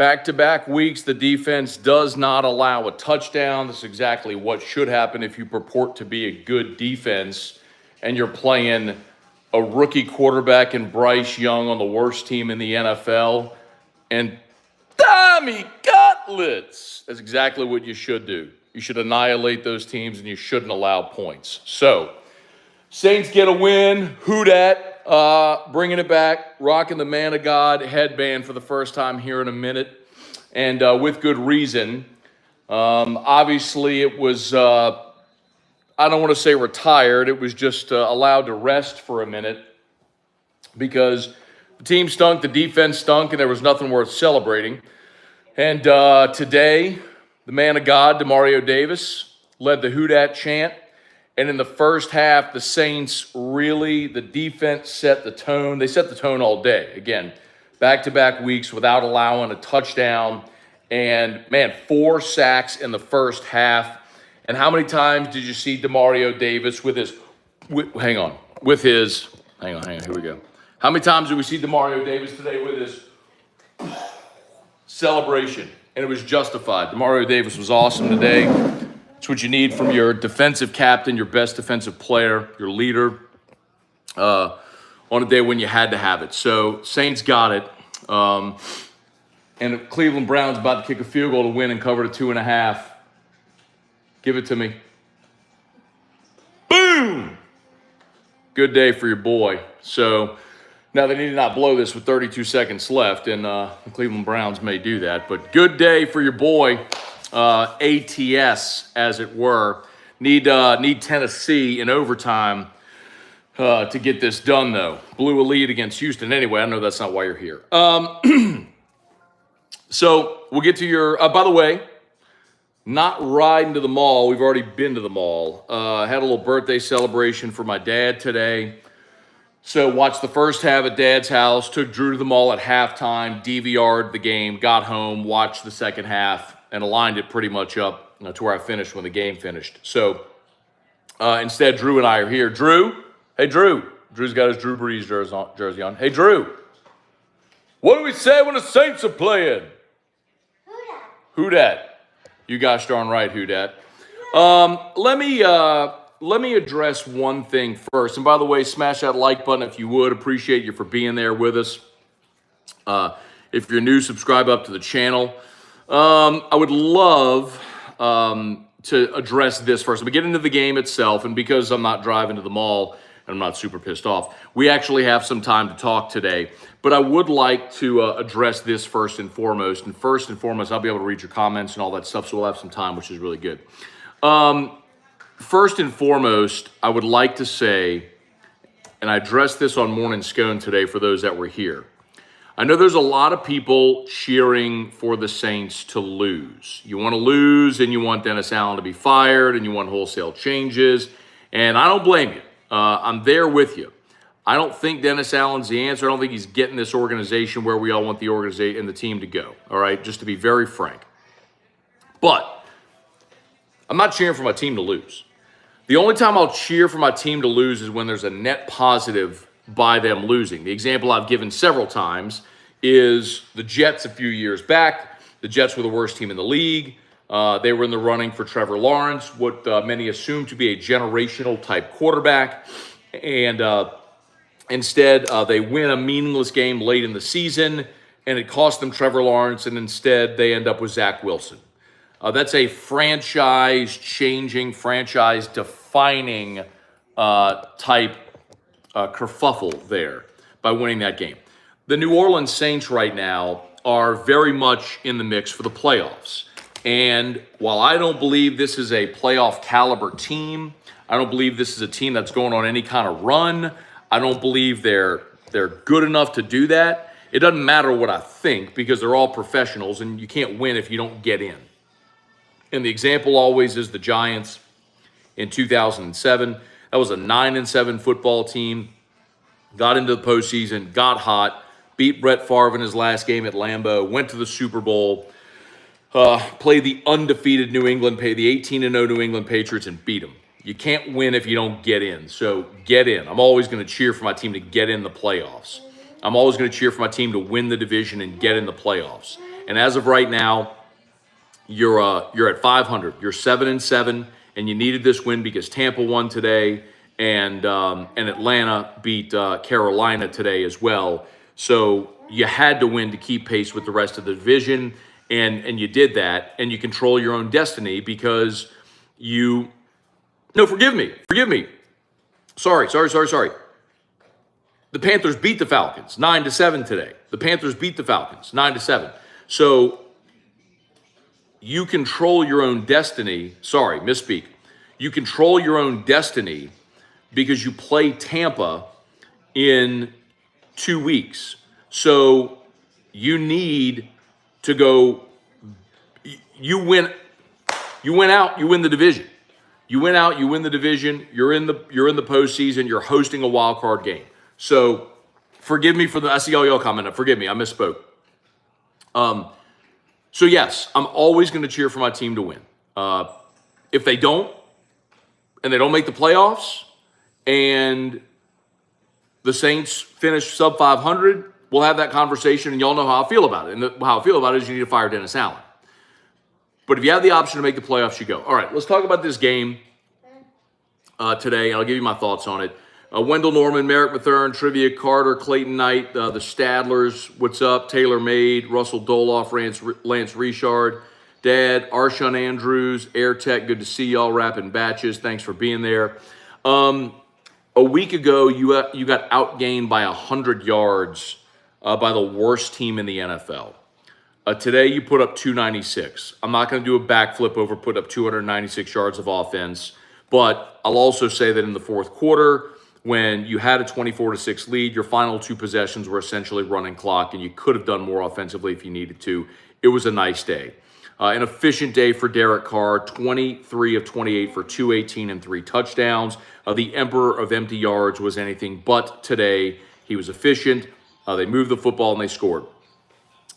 Back-to-back weeks, the defense does not allow a touchdown. This is exactly what should happen if you purport to be a good defense and you're playing a rookie quarterback in Bryce Young on the worst team in the NFL. And Tommy Cutlets. That's exactly what you should do. You should annihilate those teams and you shouldn't allow points. So, Saints get a win. Who dat? Bringing it back, rocking the Man of God headband for the first time here in a minute, and with good reason. Obviously, it was, I don't want to say retired, it was just allowed to rest for a minute because the team stunk, the defense stunk, and there was nothing worth celebrating. And today, the Man of God, Demario Davis, led the Who Dat chant. And in the first half, the Saints really, the defense set the tone. They set the tone all day. Again, back-to-back weeks without allowing a touchdown. And, man, 4 sacks in the first half. And how many times did you see Demario Davis with his, hang on, here we go. How many times did we see Demario Davis today with his celebration? And it was justified. Demario Davis was awesome today. It's what you need from your defensive captain, your best defensive player, your leader, on a day when you had to have it. So Saints got it. And the Cleveland Browns about to kick a field goal to win and cover to 2.5. Give it to me. Boom! Good day for your boy. So now they need to not blow this with 32 seconds left, and the Cleveland Browns may do that. But good day for your boy. ATS, as it were. Need Tennessee in overtime to get this done, though. Blew a lead against Houston. Anyway, I know that's not why you're here. So we'll get to your, by the way, not riding to the mall. We've already been to the mall. Had a little birthday celebration for my dad today. So watched the first half at Dad's house, took Drew to the mall at halftime, DVR'd the game, got home, watched the second half, and aligned it pretty much up to where I finished when the game finished. So instead, Drew and I are here. Drew? Hey, Drew. Drew's got his Drew Brees jersey on. Hey, Drew. What do we say when the Saints are playing? Who dat? You gosh darn right, who dat. Let me address one thing first. And by the way, smash that like button if you would. Appreciate you for being there with us. If you're new, subscribe up to the channel. I would love to address this first. I'm going to get into the game itself, and because I'm not driving to the mall and I'm not super pissed off, we actually have some time to talk today. But I would like to address this first and foremost. And first and foremost, I'll be able to read your comments and all that stuff, so we'll have some time, which is really good. First and foremost, I would like to say, and I addressed this on Morning Scone today for those that were here, I know there's a lot of people cheering for the Saints to lose. You want to lose, and you want Dennis Allen to be fired, and you want wholesale changes, and I don't blame you. I'm there with you. I don't think Dennis Allen's the answer. I don't think he's getting this organization where we all want the organization and the team to go, all right, just to be very frank. But I'm not cheering for my team to lose. The only time I'll cheer for my team to lose is when there's a net positive by them losing. The example I've given several times is the Jets a few years back. The Jets were the worst team in the league. They were in the running for Trevor Lawrence, what many assume to be a generational type quarterback. And instead, they win a meaningless game late in the season, and it cost them Trevor Lawrence, and instead they end up with Zach Wilson. That's a franchise-changing, franchise-defining type kerfuffle there by winning that game. The New Orleans Saints right now are very much in the mix for the playoffs. And while I don't believe this is a playoff caliber team, I don't believe this is a team that's going on any kind of run, I don't believe they're good enough to do that. It doesn't matter what I think because they're all professionals and you can't win if you don't get in. And the example always is the Giants in 2007. That was a 9-7 football team. Got into the postseason, got hot, beat Brett Favre in his last game at Lambeau, went to the Super Bowl, played the undefeated New England, the 18-0 New England Patriots and beat them. You can't win if you don't get in. So get in. I'm always going to cheer for my team to get in the playoffs. I'm always going to cheer for my team to win the division and get in the playoffs. And as of right now, you're at 500. You're 7-7, and you needed this win because Tampa won today, and Atlanta beat Carolina today as well. So you had to win to keep pace with the rest of the division, and you did that, and you control your own destiny because you. No, forgive me. Sorry. The Panthers beat the Falcons 9-7 today. The Panthers beat the Falcons 9-7. So you control your own destiny. Sorry, misspeak. You control your own destiny because you play Tampa in 2 weeks. So you need to go. You win out. You win the division. You win out. You win the division. You're in the postseason. You're hosting a wild card game. So forgive me for the. I see all y'all commenting. Forgive me. I misspoke. So yes, I'm always going to cheer for my team to win. If they don't, and they don't make the playoffs, and the Saints finish sub 500, we'll have that conversation, and y'all know how I feel about it. And how I feel about it is you need to fire Dennis Allen. But if you have the option to make the playoffs, you go. All right, let's talk about this game today, and I'll give you my thoughts on it. Wendell Norman, Merrick Mathern, Trivia Carter, Clayton Knight, the Stadlers, what's up? Taylor Made, Russell Doloff, Lance Richard, Dad, Arshawn Andrews, Air Tech, good to see y'all, rapping batches. Thanks for being there. A week ago, you got outgained by 100 yards by the worst team in the NFL. Today, you put up 296. I'm not going to do a backflip over put up 296 yards of offense, but I'll also say that in the fourth quarter, when you had a 24-6 lead, your final two possessions were essentially running clock, and you could have done more offensively if you needed to. It was a nice day. An efficient day for Derek Carr, 23 of 28 for 218 and 3 touchdowns. The emperor of empty yards was anything but today. He was efficient. They moved the football, and they scored.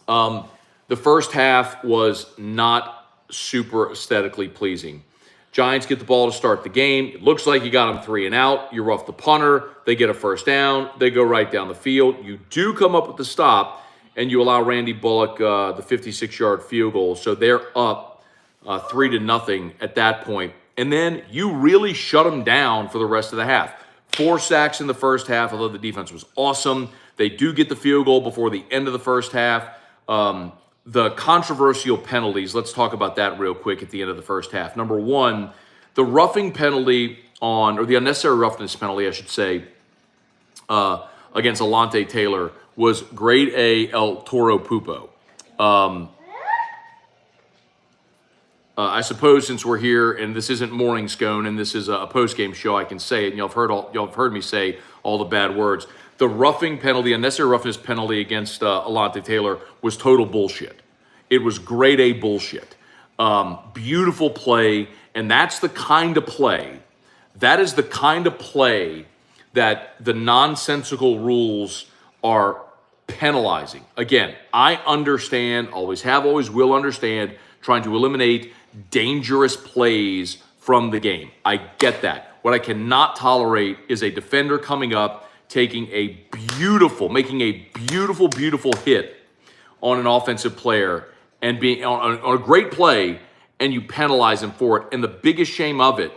The first half was not super aesthetically pleasing. Giants get the ball to start the game. It looks like you got them 3 and out. You rough the punter. They get a first down. They go right down the field. You do come up with the stop, and you allow Randy Bullock the 56-yard field goal. So they're up 3-0 at that point. And then you really shut them down for the rest of the half. 4 sacks in the first half, although the defense was awesome. They do get the field goal before the end of the first half. The controversial penalties, let's talk about that real quick at the end of the first half. Number one, the roughing penalty or the unnecessary roughness penalty, I should say, against Alontae Taylor was grade A El Toro Pupo. I suppose since we're here and this isn't Morning Scone and this is a post-game show, I can say it, and y'all have heard me say all the bad words. The roughing penalty, unnecessary roughness penalty against Alontae Taylor was total bullshit. It was grade A bullshit. Beautiful play, and that's the kind of play. That is the kind of play that the nonsensical rules are penalizing. Again, I understand, always have, always will understand, trying to eliminate dangerous plays from the game. I get that. What I cannot tolerate is a defender coming up, making a beautiful hit on an offensive player and being on a great play, and you penalize him for it. And the biggest shame of it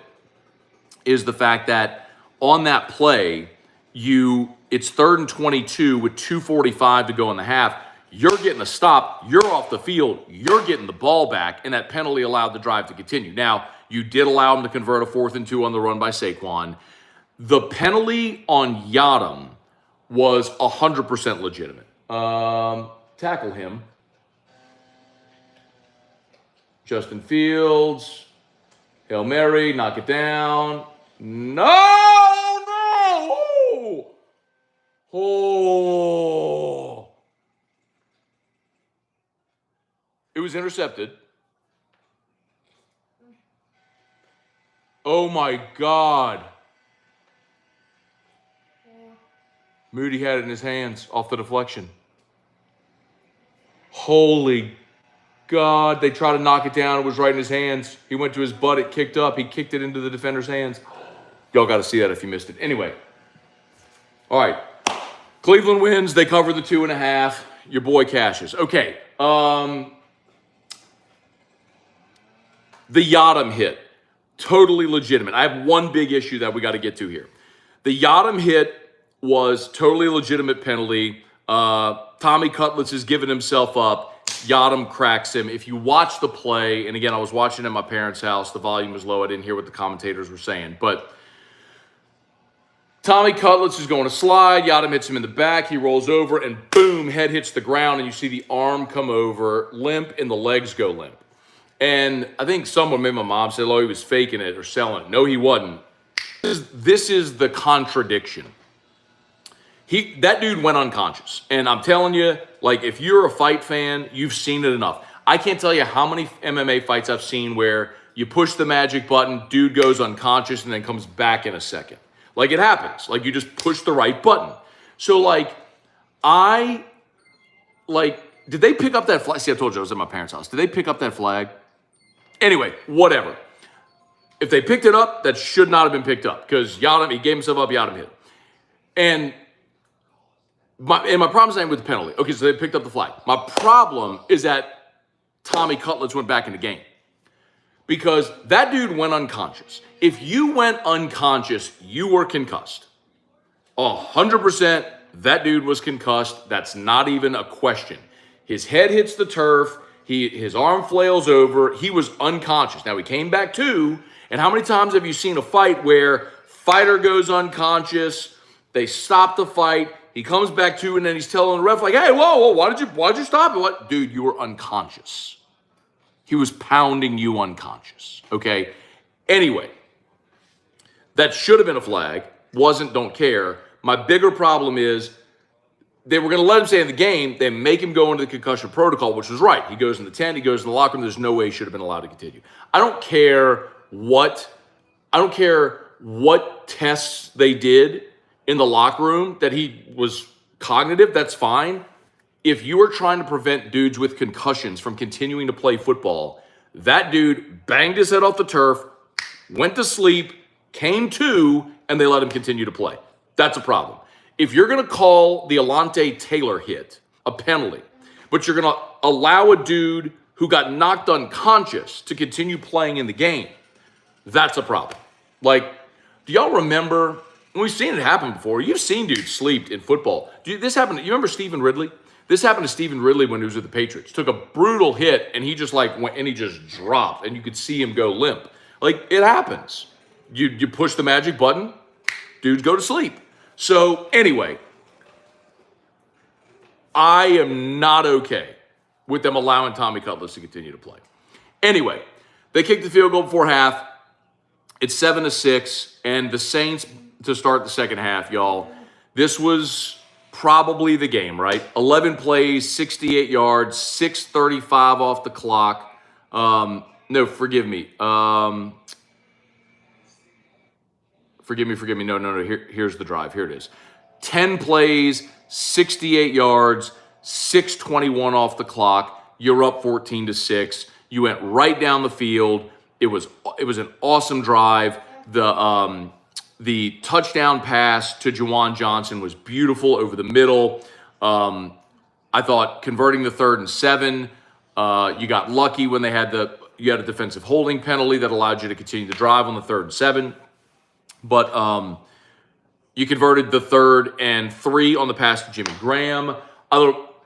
is the fact that on that play, it's 3rd and 22 with 2:45 to go in the half. You're getting a stop. You're off the field. You're getting the ball back, and that penalty allowed the drive to continue. Now, you did allow him to convert a 4th and 2 on the run by Saquon. The penalty on Yadam was 100% legitimate. Tackle him. Justin Fields. Hail Mary, knock it down. No! Oh! It was intercepted. Oh my God. Moody had it in his hands off the deflection. Holy God. They tried to knock it down. It was right in his hands. He went to his butt. It kicked up. He kicked it into the defender's hands. Y'all got to see that if you missed it. Anyway. All right. Cleveland wins. They cover the 2.5. Your boy cashes. Okay. The Yadam hit, totally legitimate. I have one big issue that we got to get to here. The Yadam hit was totally legitimate penalty. Tommy Cutlets is giving himself up. Yadam cracks him. If you watch the play, and again, I was watching at my parents' house. The volume was low. I didn't hear what the commentators were saying. But Tommy Cutlets is going to slide. Yadam hits him in the back. He rolls over, and boom, head hits the ground, and you see the arm come over, limp, and the legs go limp. And I think someone, maybe my mom, said, oh, he was faking it or selling it. No, he wasn't. This is the contradiction. That dude went unconscious. And I'm telling you, like, if you're a fight fan, you've seen it enough. I can't tell you how many MMA fights I've seen where you push the magic button, dude goes unconscious, and then comes back in a second. Like, it happens. Like, you just push the right button. So, did they pick up that flag? See, I told you I was at my parents' house. Did they pick up that flag? Anyway, whatever. If they picked it up, that should not have been picked up because Yadam, he gave himself up, Yadam hit him. And my problem is not with the penalty. Okay, so they picked up the flag. My problem is that Tommy Cutlets went back in the game because that dude went unconscious. If you went unconscious, you were concussed. 100%, that dude was concussed. That's not even a question. His head hits the turf. His arm flails over. He was unconscious. Now, he came back too. And how many times have you seen a fight where fighter goes unconscious, they stop the fight, he comes back to, and then he's telling the ref, like, hey, whoa, why'd you stop it? What? Dude, you were unconscious. He was pounding you unconscious, okay? Anyway, that should have been a flag. Wasn't, don't care. My bigger problem is they were going to let him stay in the game. They make him go into the concussion protocol, which was right. He goes in the tent. He goes in the locker room. There's no way he should have been allowed to continue. I don't care what tests they did in the locker room that he was cognitive. That's fine. If you are trying to prevent dudes with concussions from continuing to play football, that dude banged his head off the turf, went to sleep, came to, and they let him continue to play. That's a problem. If you're going to call the Alante Taylor hit a penalty, but you're going to allow a dude who got knocked unconscious to continue playing in the game, that's a problem. Like, do y'all remember, and we've seen it happen before, you've seen dudes sleep in football. This happened, you remember Stephen Ridley? This happened to Stephen Ridley when he was with the Patriots. Took a brutal hit, and he just went, and he just dropped, and you could see him go limp. Like, it happens. You push the magic button, dudes go to sleep. So anyway, I am not okay with them allowing Tommy Cutlets to continue to play. Anyway, they kicked the field goal before half. It's 7-6, and the Saints to start the second half, y'all. This was probably the game, right? 11 plays, 68 yards, 6:35 off the clock. No, forgive me. Forgive me. No. Here's the drive. Here it is. 10 plays, 68 yards, 6:21 off the clock. You're up 14-6. You went right down the field. It was an awesome drive. The touchdown pass to Juwan Johnson was beautiful over the middle. I thought converting the 3rd and 7. You got lucky when you had a defensive holding penalty that allowed you to continue to drive on the 3rd and 7. But you converted the 3rd and 3 on the pass to Jimmy Graham.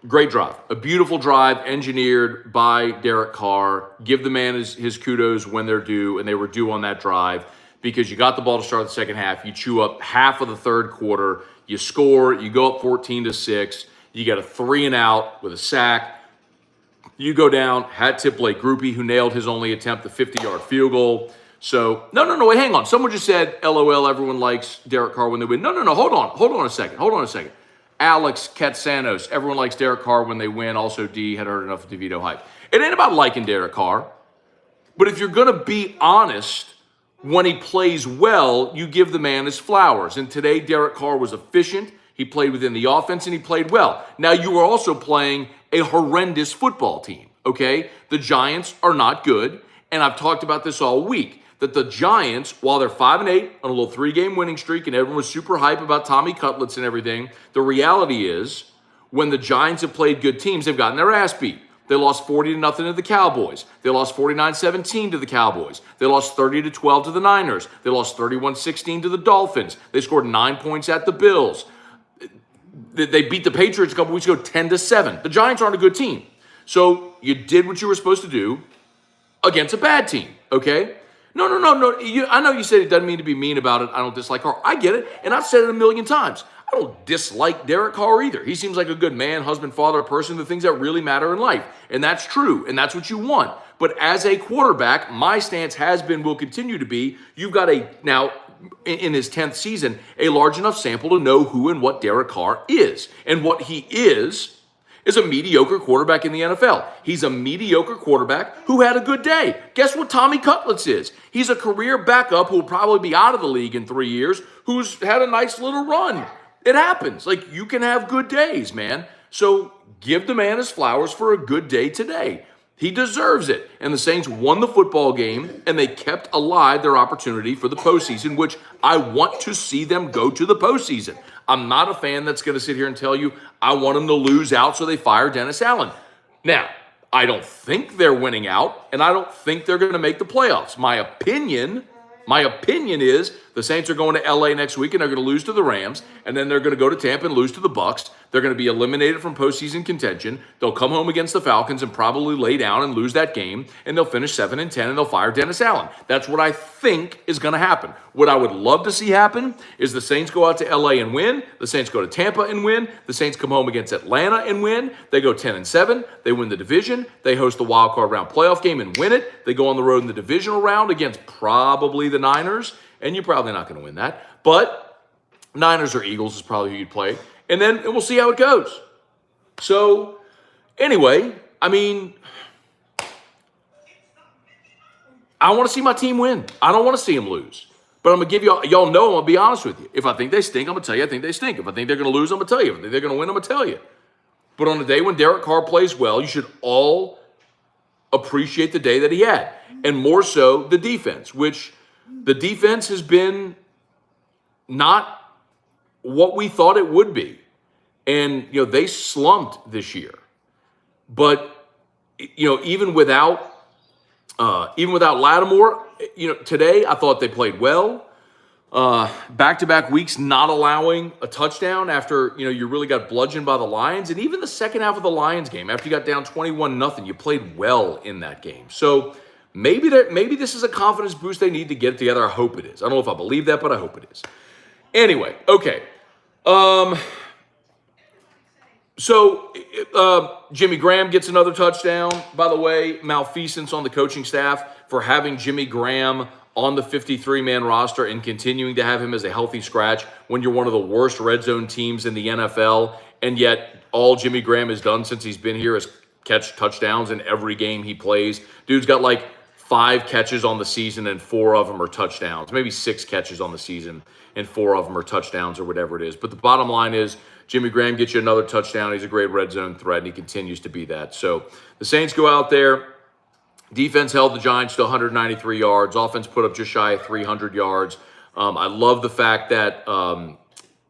Great drive. A beautiful drive engineered by Derek Carr. Give the man his kudos when they're due, and they were due on that drive because you got the ball to start the second half. You chew up half of the third quarter. You score. You go up 14-6. You get a 3-and-out with a sack. You go down, hat tip Blake Groupie, who nailed his only attempt, the 50-yard field goal. So, no, wait, hang on. Someone just said, LOL, everyone likes Derek Carr when they win. No, hold on a second. Alex Katsanos, everyone likes Derek Carr when they win. Also, D had heard enough of DeVito hype. It ain't about liking Derek Carr. But if you're going to be honest, when he plays well, you give the man his flowers. And today, Derek Carr was efficient. He played within the offense, and he played well. Now, you were also playing a horrendous football team, okay? The Giants are not good, and I've talked about this all week, that the Giants, while they're 5-8 on a little 3-game winning streak, and everyone was super hype about Tommy Cutlets and everything, the reality is when the Giants have played good teams, they've gotten their ass beat. They lost 40-0 to the Cowboys. They lost 49-17 to the Cowboys. They lost 30-12 to the Niners. They lost 31-16 to the Dolphins. They scored 9 points at the Bills. They beat the Patriots a couple weeks ago 10-7. The Giants aren't a good team. So you did what you were supposed to do against a bad team, okay? No. I know you said it doesn't mean to be mean about it. I don't dislike Carr. I get it, and I've said it a million times. I don't dislike Derek Carr either. He seems like a good man, husband, father, person, the things that really matter in life. And that's true, and that's what you want. But as a quarterback, my stance has been, will continue to be, you've got now, in his 10th season, a large enough sample to know who and what Derek Carr is. And what he is a mediocre quarterback in the NFL. He's a mediocre quarterback who had a good day. Guess what Tommy Cutlets is? He's a career backup who will probably be out of the league in 3 years, who's had a nice little run. It happens. Like, you can have good days, man. So give the man his flowers for a good day today. He deserves it. And the Saints won the football game, and they kept alive their opportunity for the postseason, which I want to see them go to the postseason. I'm not a fan that's going to sit here and tell you I want them to lose out so they fire Dennis Allen. Now, I don't think they're winning out, and I don't think they're going to make the playoffs. My opinion is the Saints are going to LA next week, and they're going to lose to the Rams, and then they're going to go to Tampa and lose to the Bucs. They're going to be eliminated from postseason contention. They'll come home against the Falcons and probably lay down and lose that game, and they'll finish 7-10, and they'll fire Dennis Allen. That's what I think is going to happen. What I would love to see happen is the Saints go out to LA and win. The Saints go to Tampa and win. The Saints come home against Atlanta and win. They go 10-7. They win the division. They host the wild card round playoff game and win it. They go on the road in the divisional round against probably the Niners, and you're probably not going to win that. But Niners or Eagles is probably who you'd play. And then we'll see how it goes. So, anyway, I mean, I want to see my team win. I don't want to see them lose. But I'm going to give y'all know, I'm going to be honest with you. If I think they stink, I'm going to tell you I think they stink. If I think they're going to lose, I'm going to tell you. If I think they're going to win, I'm going to tell you. But on the day when Derek Carr plays well, you should all appreciate the day that he had. And more so, the defense, which the defense has been not what we thought it would be. And, they slumped this year. But, even without Lattimore, today I thought they played well. Back-to-back weeks not allowing a touchdown after, you really got bludgeoned by the Lions. And even the second half of the Lions game, after you got down 21-0, you played well in that game. So maybe this is a confidence boost they need to get it together. I hope it is. I don't know if I believe that, but I hope it is. Anyway, okay. So Jimmy Graham gets another touchdown. By the way, malfeasance on the coaching staff for having Jimmy Graham on the 53-man roster and continuing to have him as a healthy scratch when you're one of the worst red zone teams in the NFL, and yet all Jimmy Graham has done since he's been here is catch touchdowns in every game he plays. Dude's got like 5 catches on the season and 4 of them are touchdowns. Maybe 6 catches on the season and 4 of them are touchdowns or whatever it is. But the bottom line is Jimmy Graham gets you another touchdown. He's a great red zone threat, and he continues to be that. So the Saints go out there. Defense held the Giants to 193 yards. Offense put up just shy of 300 yards. I love the fact that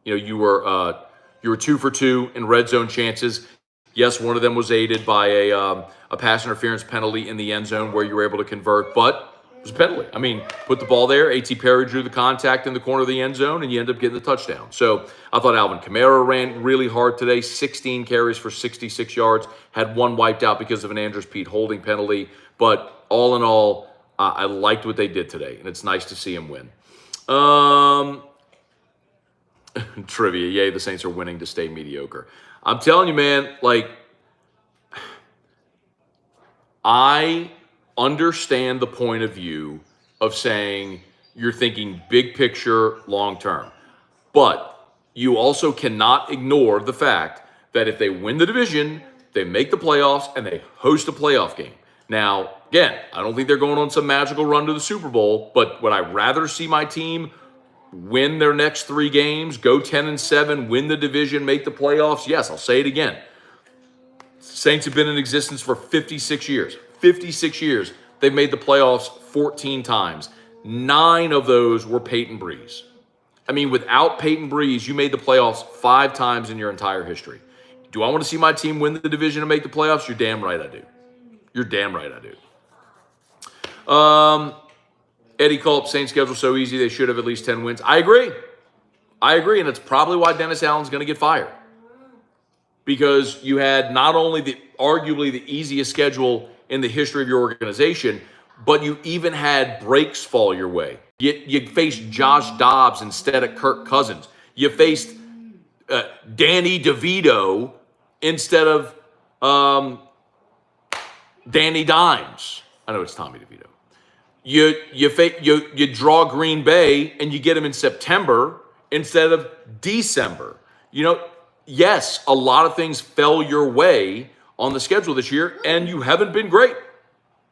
you were 2 for 2 in red zone chances. Yes, one of them was aided by a pass interference penalty in the end zone where you were able to convert, but it was a penalty. I mean, put the ball there. A.T. Perry drew the contact in the corner of the end zone, and you end up getting the touchdown. So I thought Alvin Kamara ran really hard today, 16 carries for 66 yards, had 1 wiped out because of an Andrews Pete holding penalty. But all in all, I liked what they did today, and it's nice to see him win. Trivia, yay, the Saints are winning to stay mediocre. I'm telling you, man, I understand the point of view of saying you're thinking big picture, long term. But you also cannot ignore the fact that if they win the division, they make the playoffs, and they host a playoff game. Now, again, I don't think they're going on some magical run to the Super Bowl, but would I rather see my team win their next 3 games, go 10-7, win the division, make the playoffs? Yes, I'll say it again. Saints have been in existence for 56 years. 56 years. They've made the playoffs 14 times. 9 of those were Peyton Breeze. I mean, without Peyton Breeze, you made the playoffs 5 times in your entire history. Do I want to see my team win the division and make the playoffs? You're damn right I do. You're damn right I do. Eddie Culp, Saints schedule so easy they should have at least 10 wins. I agree, and it's probably why Dennis Allen's going to get fired. Because you had not only arguably the easiest schedule in the history of your organization, but you even had breaks fall your way. You faced Josh Dobbs instead of Kirk Cousins. You faced Danny DeVito instead of Danny Dimes. I know it's Tommy DeVito. You draw Green Bay and you get them in September instead of December. Yes, a lot of things fell your way on the schedule this year, and you haven't been great.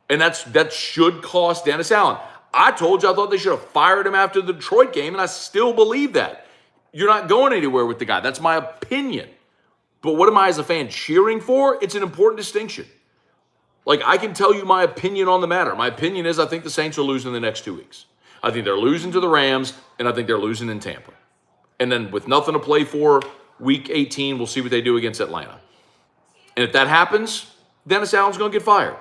And that should cost Dennis Allen. I told you I thought they should have fired him after the Detroit game, and I still believe that. You're not going anywhere with the guy. That's my opinion. But what am I as a fan cheering for? It's an important distinction. Like, I can tell you my opinion on the matter. My opinion is I think the Saints are losing the next 2 weeks. I think they're losing to the Rams, and I think they're losing in Tampa. And then with nothing to play for, Week 18, we'll see what they do against Atlanta. And if that happens, Dennis Allen's going to get fired.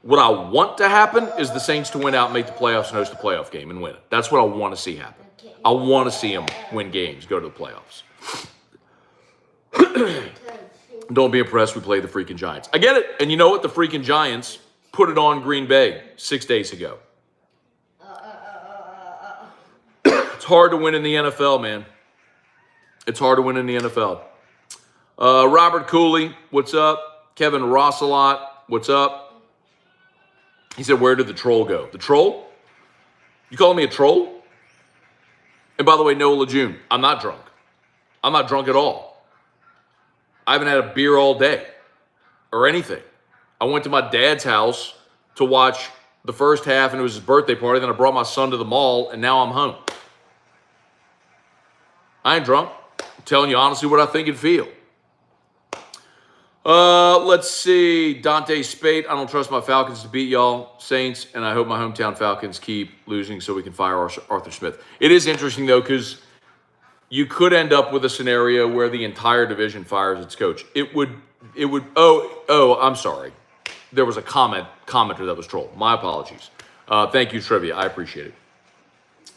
What I want to happen is the Saints to win out and make the playoffs and host a playoff game and win it. That's what I want to see happen. I want to see them win games, go to the playoffs. Don't be impressed we played the freaking Giants. I get it. And you know what? The freaking Giants put it on Green Bay 6 days ago. It's hard to win in the NFL, man. It's hard to win in the NFL. Robert Cooley, what's up? Kevin Rosselot, what's up? He said, where did the troll go? The troll? You calling me a troll? And by the way, Noah Lejeune, I'm not drunk. I'm not drunk at all. I haven't had a beer all day or anything. I went to my dad's house to watch the first half, and it was his birthday party. Then I brought my son to the mall, and now I'm home. I ain't drunk. I'm telling you honestly what I think and feel. Let's see. Dante Spate. I don't trust my Falcons to beat y'all Saints, and I hope my hometown Falcons keep losing so we can fire Arthur Smith. It is interesting, though, because you could end up with a scenario where the entire division fires its coach. It would, I'm sorry. There was a commenter that was trolled. My apologies. Thank you, Trivia. I appreciate it.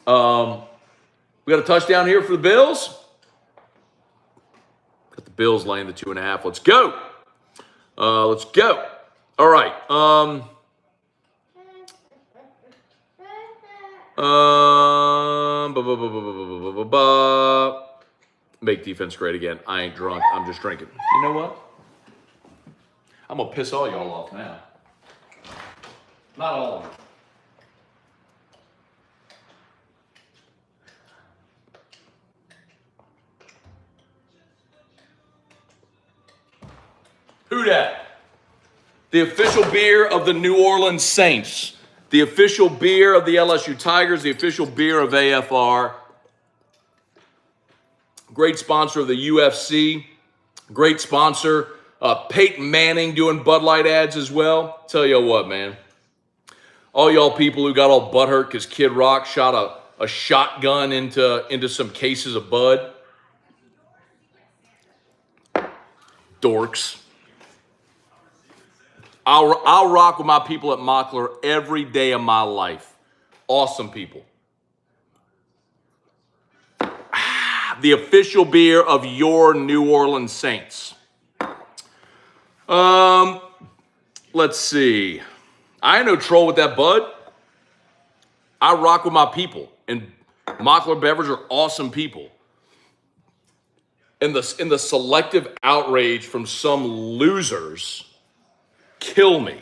We got a touchdown here for the Bills. Got the Bills laying the 2.5. Let's go. Let's go. All right. Make defense great again. I ain't drunk. I'm just drinking. You know what? I'm going to piss all y'all off now. Not all of them. Who dat? The official beer of the New Orleans Saints. The official beer of the LSU Tigers. The official beer of AFR. Great sponsor of the UFC. Great sponsor. Peyton Manning doing Bud Light ads as well. Tell you what, man. All y'all people who got all butthurt because Kid Rock shot a shotgun into some cases of Bud. Dorks. I'll rock with my people at Mockler every day of my life. Awesome people. The official beer of your New Orleans Saints. Let's see. I ain't no troll with that, bud. I rock with my people, and Mockler Beverage are awesome people. And the selective outrage from some losers kill me.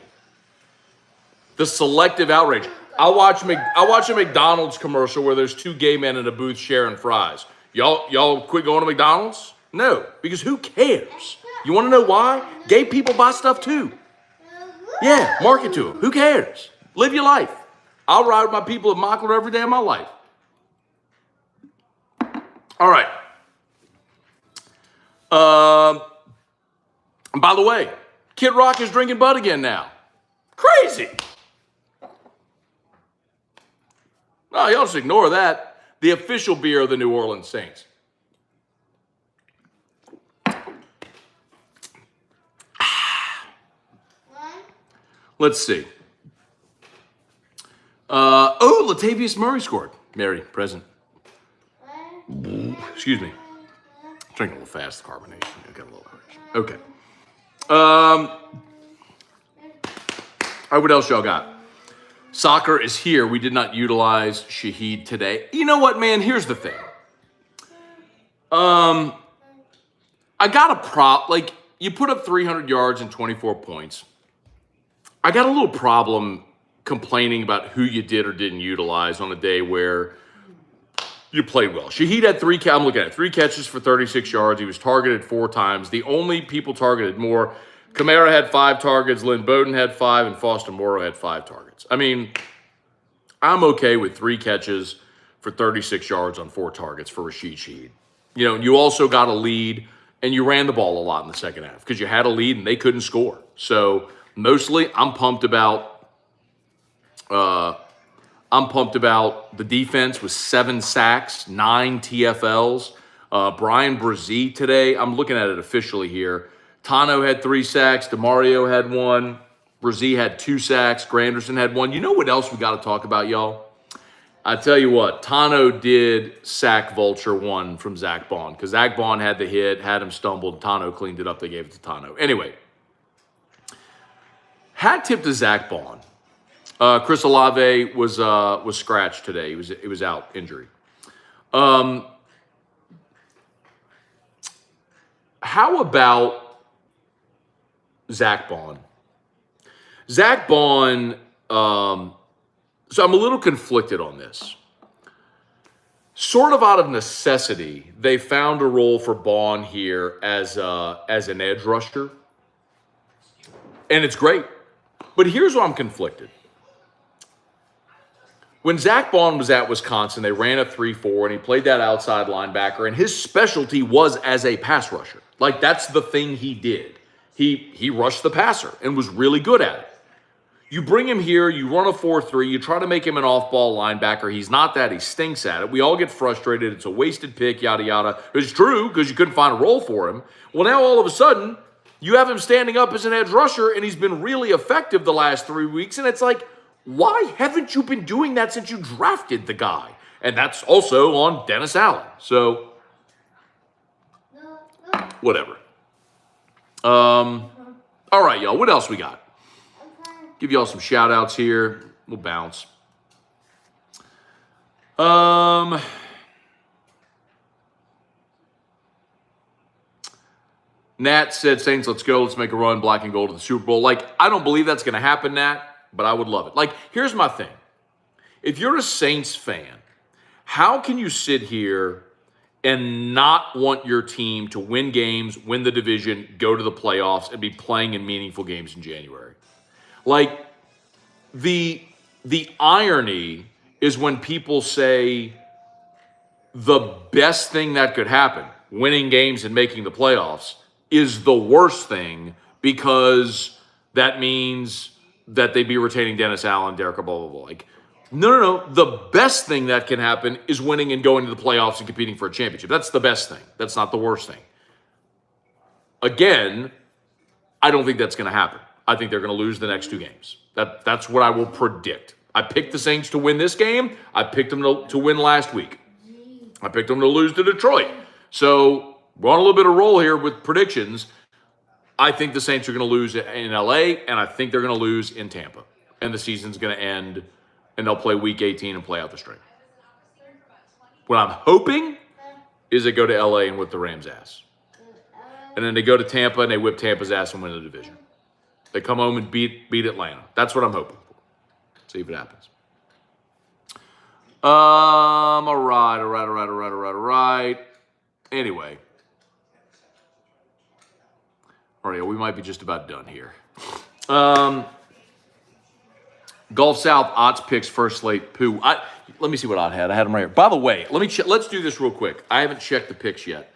The selective outrage. I watch a McDonald's commercial where there's two gay men in a booth sharing fries. Y'all quit going to McDonald's? No, because who cares? You want to know why? Gay people buy stuff too. Yeah, market to them. Who cares? Live your life. I'll ride with my people at Mockler every day of my life. All right. And by the way, Kid Rock is drinking Bud again now. Crazy. No, y'all just ignore that. The official beer of the New Orleans Saints. Let's see. Latavius Murray scored. Mary, present. Excuse me. Drinking a little fast, the carbonation. I got a little carbonation. Okay. All right, what else y'all got? Soccer is here. We did not utilize Shaheed today. You know what, man? Here's the thing. I got a prop. Like, you put up 300 yards and 24 points. I got a little problem complaining about who you did or didn't utilize on a day where you played well. Shaheed had three catches for 36 yards. He was targeted 4 times. The only people targeted more, Kamara had 5 targets, Lynn Bowden had 5, and Foster Morrow had 5 targets. I mean, I'm okay with 3 catches for 36 yards on 4 targets for Rashid Shaheed. You know, you also got a lead, and you ran the ball a lot in the second half because you had a lead and they couldn't score. So mostly, I'm pumped about the defense with 7 sacks, 9 TFLs. Brian Brzee today, I'm looking at it officially here. Tano had 3 sacks. DeMario had 1. Brzee had 2 sacks. Granderson had 1. You know what else we got to talk about, y'all? I tell you what, Tano did sack vulture 1 from Zach Bond because Zach Bond had the hit, had him stumbled. Tano cleaned it up. They gave it to Tano. Anyway, hat tip to Zach Bond. Chris Olave was scratched today. He was out, injury. How about Zach Bond? Zach Bond. So I'm a little conflicted on this. Sort of out of necessity, they found a role for Bond here as an edge rusher, and it's great. But here's where I'm conflicted. When Zach Bond was at Wisconsin, they ran a 3-4, and he played that outside linebacker, and his specialty was as a pass rusher. Like, that's the thing he did. He rushed the passer and was really good at it. You bring him here, you run a 4-3, you try to make him an off-ball linebacker. He's not that. He stinks at it. We all get frustrated. It's a wasted pick, yada, yada. It's true because you couldn't find a role for him. Well, now all of a sudden, you have him standing up as an edge rusher, and he's been really effective the last 3 weeks, and it's like, why haven't you been doing that since you drafted the guy? And that's also on Dennis Allen. So, whatever. All right, y'all. What else we got? Give y'all some shout-outs here. We'll bounce. Nat said, Saints, let's go. Let's make a run, black and gold to the Super Bowl. Like, I don't believe that's going to happen, Nat, but I would love it. Like, here's my thing. If you're a Saints fan, how can you sit here and not want your team to win games, win the division, go to the playoffs, and be playing in meaningful games in January? Like, the irony is when people say the best thing that could happen, winning games and making the playoffs, is the worst thing because that means that they'd be retaining Dennis Allen, Derek, blah, blah, blah. Like, no. The best thing that can happen is winning and going to the playoffs and competing for a championship. That's the best thing. That's not the worst thing. Again, I don't think that's going to happen. I think they're going to lose the next 2 games. That's what I will predict. I picked the Saints to win this game. I picked them to win last week. I picked them to lose to Detroit. So we're on a little bit of roll here with predictions. I think the Saints are going to lose in LA, and I think they're going to lose in Tampa. And the season's going to end, and they'll play Week 18 and play out the string. What I'm hoping is they go to LA and whip the Rams' ass. And then they go to Tampa, and they whip Tampa's ass and win the division. They come home and beat Atlanta. That's what I'm hoping for. See if it happens. All right. Anyway. All right, we might be just about done here. Gulf South odds picks first slate poo. Let me see what I had. I had them right here. By the way, let's do this real quick. I haven't checked the picks yet.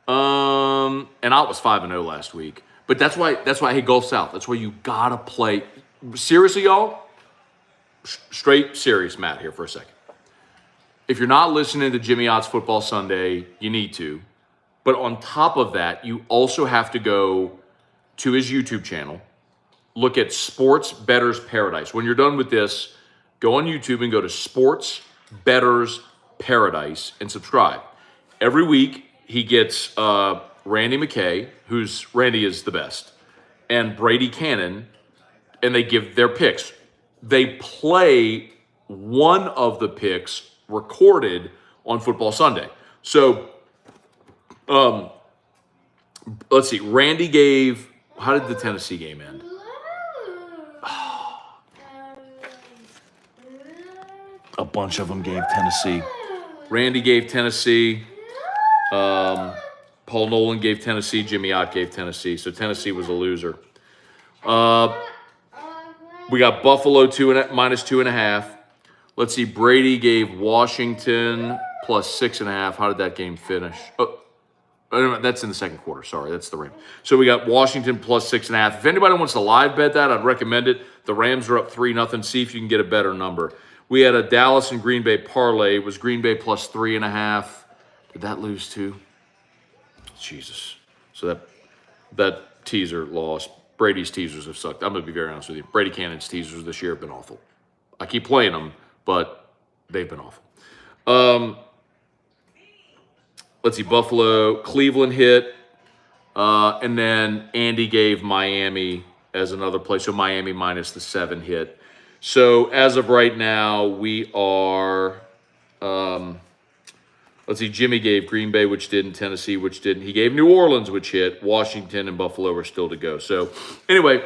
And I was 5-0 last week. But that's why I hate Gulf South. That's why you gotta play. Seriously, y'all? Straight serious, Matt, here for a second. If you're not listening to Jimmy Ott's Football Sunday, you need to. But on top of that, you also have to go to his YouTube channel look at Sports Bettors Paradise. When you're done with this, go on YouTube and go to Sports Bettors Paradise and subscribe. Every week, he gets Randy McKay, Randy is the best, and Brady Cannon, and they give their picks. They play one of the picks recorded on Football Sunday. So, let's see. Randy gave, how did the Tennessee game end? A bunch of them gave Tennessee. Randy gave Tennessee. Paul Nolan gave Tennessee. Jimmy Ott gave Tennessee. So Tennessee was a loser. We got Buffalo minus 2.5. Let's see. Brady gave Washington plus 6.5. How did that game finish? Oh, that's in the second quarter. Sorry, that's the Rams. So we got Washington plus 6.5. If anybody wants to live bet that, I'd recommend it. The Rams are up 3-0. See if you can get a better number. We had a Dallas and Green Bay parlay. It was Green Bay plus 3.5. Did that lose too? Jesus. So that teaser lost. Brady's teasers have sucked. I'm going to be very honest with you. Brady Cannon's teasers this year have been awful. I keep playing them, but they've been awful. Let's see. Buffalo, Cleveland hit. And then Andy gave Miami as another play. So Miami minus the 7 hit. So as of right now, we are, let's see, Jimmy gave Green Bay, which didn't, Tennessee, which didn't. He gave New Orleans, which hit. Washington and Buffalo are still to go. So anyway,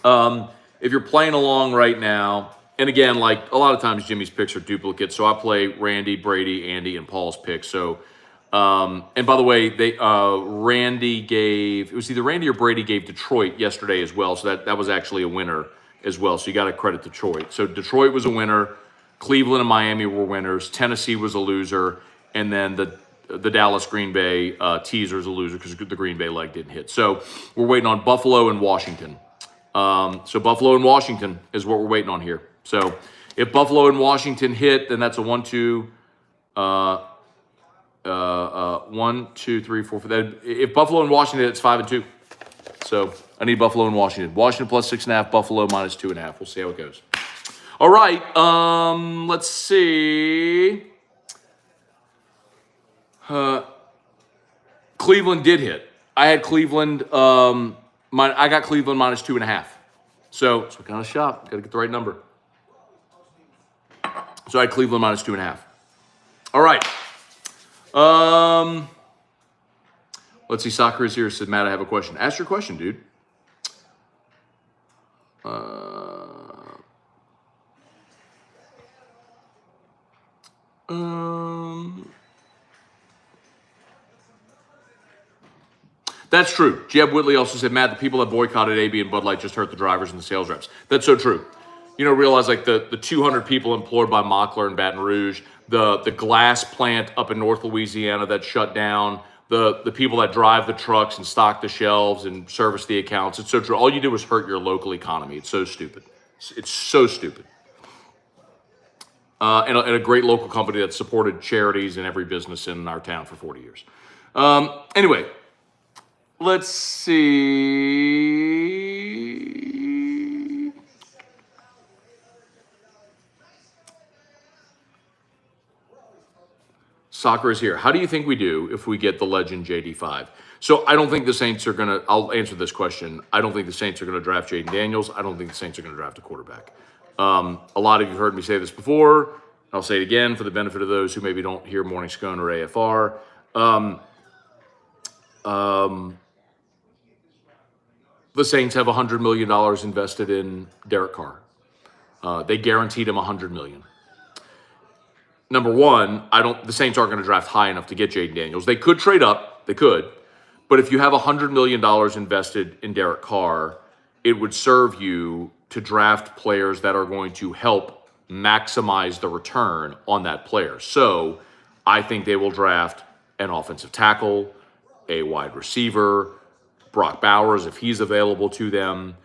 if you're playing along right now, and again, like a lot of times Jimmy's picks are duplicates. So I play Randy, Brady, Andy, and Paul's picks. So, and by the way, Randy gave, it was either Randy or Brady gave Detroit yesterday as well. So that was actually a winner as well. So you got to credit Detroit. So Detroit was a winner. Cleveland and Miami were winners. Tennessee was a loser. And then the Dallas Green Bay teaser is a loser because the Green Bay leg didn't hit. So we're waiting on Buffalo and Washington. So Buffalo and Washington is what we're waiting on here. So if Buffalo and Washington hit, then that's a 1, 2, 1, 2, 3, 4. If Buffalo and Washington hit, it's 5-2. So I need Buffalo and Washington. Washington plus 6.5, Buffalo minus 2.5. We'll see how it goes. All right. Let's see. Cleveland did hit. I had Cleveland. I got Cleveland minus 2.5. So we got a shot. Got to get the right number. So I had Cleveland minus 2.5. All right. Let's see. Soccer is here. Said Matt, I have a question. Ask your question, dude. That's true. Jeb Whitley also said, Matt, the people that boycotted AB and Bud Light just hurt the drivers and the sales reps. That's so true. You know, realize like the 200 people employed by Mockler in Baton Rouge, the glass plant up in North Louisiana that shut down, the people that drive the trucks and stock the shelves and service the accounts. It's so true. All you do is hurt your local economy. It's so stupid. It's so stupid. And a great local company that supported charities and every business in our town for 40 years. Anyway, let's see. Soccer is here. How do you think we do if we get the legend JD5? So I don't think the Saints are going to, I'll answer this question. I don't think the Saints are going to draft Jaden Daniels. I don't think the Saints are going to draft a quarterback. A lot of you have heard me say this before. I'll say it again for the benefit of those who maybe don't hear Morning Scone or AFR. The Saints have $100 million invested in Derek Carr. They guaranteed him $100 million. Number one, the Saints aren't going to draft high enough to get Jaden Daniels. They could trade up. They could. But if you have $100 million invested in Derek Carr, it would serve you to draft players that are going to help maximize the return on that player. So I think they will draft an offensive tackle, a wide receiver, Brock Bowers if he's available to them.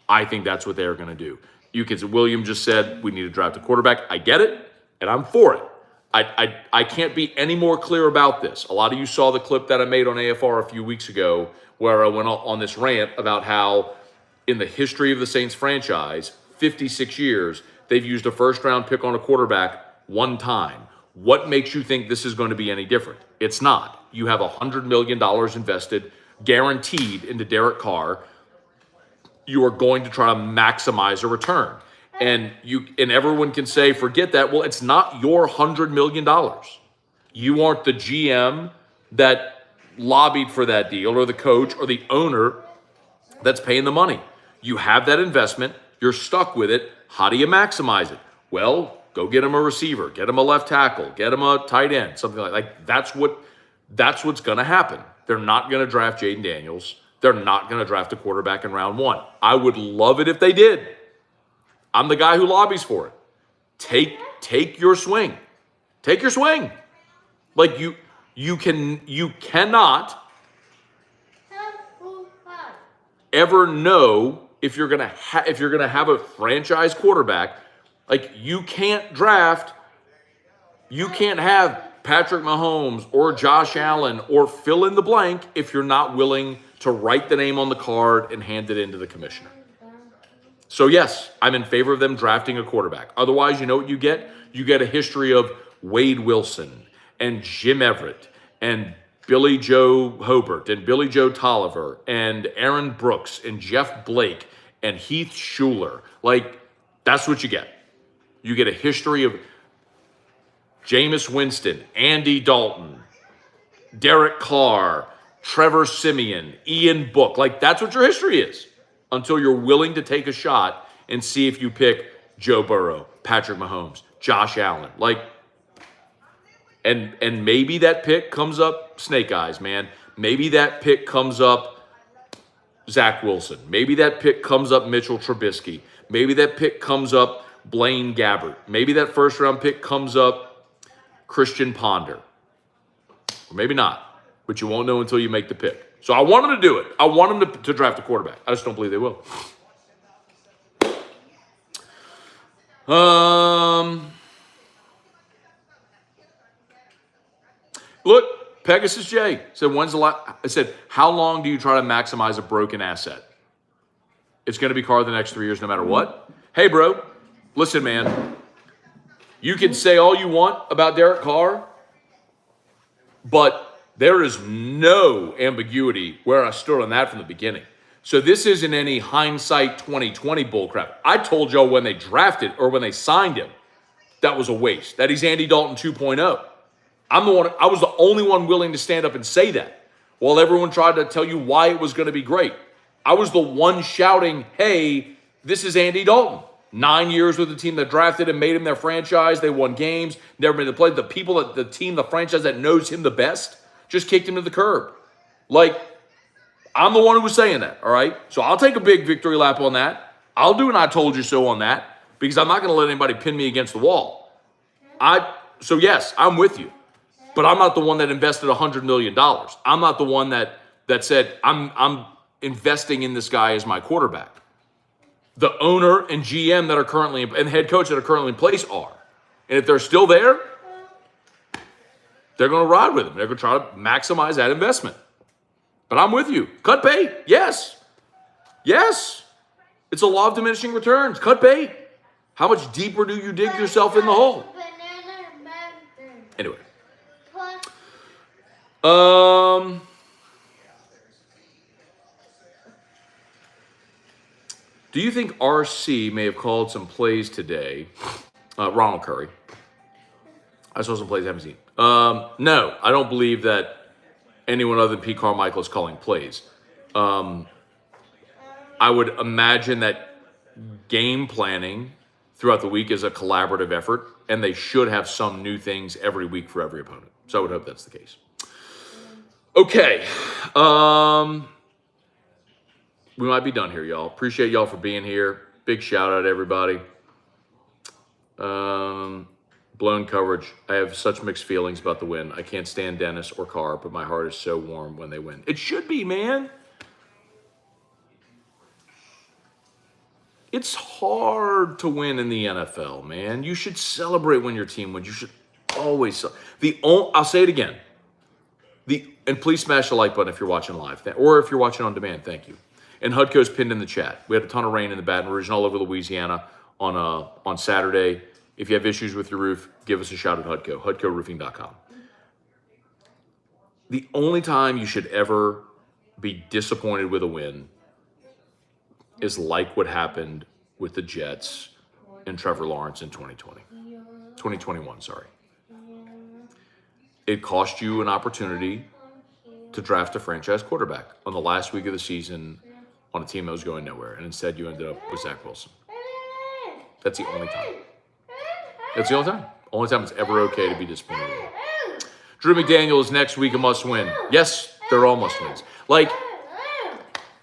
I think that's what they're going to do. William just said we need to draft a quarterback. I get it, and I'm for it. I can't be any more clear about this. A lot of you saw the clip that I made on AFR a few weeks ago where I went on this rant about how in the history of the Saints franchise, 56 years, they've used a first-round pick on a quarterback one time. What makes you think this is going to be any different? It's not. You have $100 million invested, guaranteed, into Derek Carr. You are going to try to maximize a return. And everyone can say, forget that. Well, it's not your $100 million. You aren't the GM that lobbied for that deal, or the coach, or the owner that's paying the money. You have that investment. You're stuck with it. How do you maximize it? Well, go get him a receiver, get him a left tackle, get him a tight end, something like that's what's going to happen. They're not going to draft Jaden Daniels. They're not going to draft a quarterback in round 1. I would love it if they did. I'm the guy who lobbies for it. Take your swing. Take your swing. Like you cannot ever know if you're gonna have a franchise quarterback. Like you can't have Patrick Mahomes or Josh Allen or fill in the blank if you're not willing to write the name on the card and hand it into the commissioner. So yes, I'm in favor of them drafting a quarterback. Otherwise, you know what you get? You get a history of Wade Wilson and Jim Everett and Billy Joe Hobart and Billy Joe Tolliver and Aaron Brooks and Jeff Blake and Heath Schuler. Like, that's what you get. You get a history of Jameis Winston, Andy Dalton, Derek Carr, Trevor Siemian, Ian Book. Like, that's what your history is until you're willing to take a shot and see if you pick Joe Burrow, Patrick Mahomes, Josh Allen. Like, and maybe that pick comes up Snake Eyes, man. Maybe that pick comes up Zach Wilson. Maybe that pick comes up Mitchell Trubisky. Maybe that pick comes up Blaine Gabbert. Maybe that first-round pick comes up Christian Ponder. Or maybe not, but you won't know until you make the pick. So I want them to do it. I want them to draft a quarterback. I just don't believe they will. Look, Pegasus J said, I said, how long do you try to maximize a broken asset? It's going to be Carr the next 3 years no matter what. Hey, bro, listen, man. You can say all you want about Derek Carr, but there is no ambiguity where I stood on that from the beginning. So this isn't any hindsight 2020 bullcrap. I told y'all when they drafted or when they signed him, that was a waste. That he's Andy Dalton 2.0. I was the only one willing to stand up and say that while everyone tried to tell you why it was going to be great. I was the one shouting, hey, this is Andy Dalton. 9 years with the team that drafted him, made him their franchise. They won games, never made the play. The franchise that knows him the best just kicked him to the curb. Like, I'm the one who was saying that, all right? So I'll take a big victory lap on that. I'll do an I told you so on that because I'm not going to let anybody pin me against the wall. So yes, I'm with you. But I'm not the one that invested $100 million. I'm not the one that said, I'm investing in this guy as my quarterback. The owner and GM that are currently, and the head coach that are currently in place are. And if they're still there, they're going to ride with him. They're going to try to maximize that investment. But I'm with you. Cut bait. Yes. Yes. It's a law of diminishing returns. Cut bait. How much deeper do you dig yourself in the hole? Anyway. Do you think RC may have called some plays today? Ronald Curry. I saw some plays I haven't seen. No, I don't believe that anyone other than Pete Carmichael is calling plays. I would imagine that game planning throughout the week is a collaborative effort, and they should have some new things every week for every opponent. So I would hope that's the case. Okay. We might be done here, y'all. Appreciate y'all for being here. Big shout out to everybody. Blown coverage. I have such mixed feelings about the win. I can't stand Dennis or Carr, but my heart is so warm when they win. It should be, man. It's hard to win in the NFL, man. You should celebrate when your team wins. You should always. I'll say it again. And please smash the like button if you're watching live, or if you're watching on demand. Thank you. And Hudco's pinned in the chat. We had a ton of rain in the Baton Rouge and all over Louisiana on Saturday. If you have issues with your roof, give us a shout at Hudco, hudcoroofing.com. The only time you should ever be disappointed with a win is like what happened with the Jets and Trevor Lawrence in 2021, sorry. It cost you an opportunity to draft a franchise quarterback on the last week of the season on a team that was going nowhere, and instead you ended up with Zach Wilson. That's the only time. That's the only time. Only time it's ever okay to be disappointed. Drew McDaniel is next week a must-win. Yes, they're all must-wins. Like,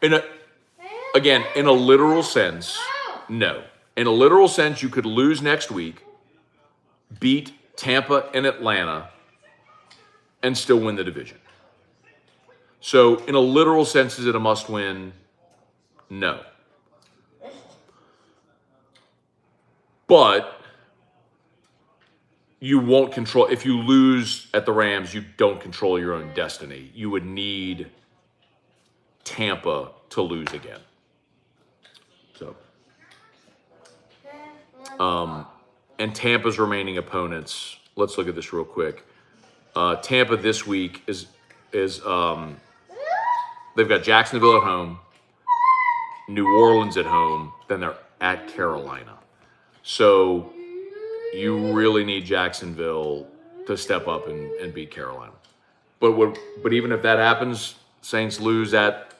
in a literal sense, no. In a literal sense, you could lose next week, beat Tampa and Atlanta, and still win the division. So, in a literal sense, is it a must-win? No. But you won't control, if you lose at the Rams, you don't control your own destiny. You would need Tampa to lose again. So, and Tampa's remaining opponents, let's look at this real quick. Tampa this week is they've got Jacksonville at home, New Orleans at home, then they're at Carolina. So you really need Jacksonville to step up and beat Carolina. But even if that happens, Saints lose at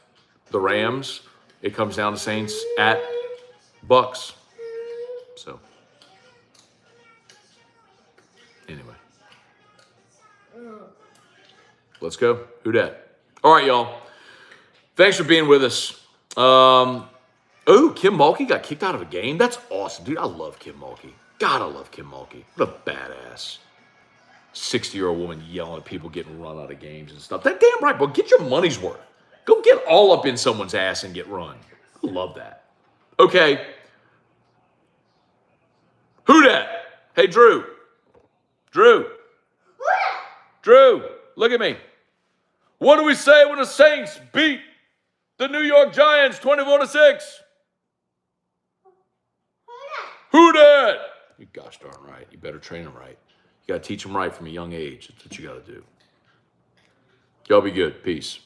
the Rams, it comes down to Saints at Bucks. So anyway. Let's go. Who dat? All right, y'all. Thanks for being with us. Kim Mulkey got kicked out of a game. That's awesome, dude. I love Kim Mulkey. God, I love Kim Mulkey. What a badass. 60-year-old woman yelling at people getting run out of games and stuff. That damn right, bro. Get your money's worth. Go get all up in someone's ass and get run. I love that. Okay. Who dat? Hey, Drew. Drew, look at me. What do we say when the Saints beat the New York Giants 24-6? Who dat? You gosh darn right. You better train them right. You got to teach them right from a young age. That's what you got to do. Y'all be good. Peace.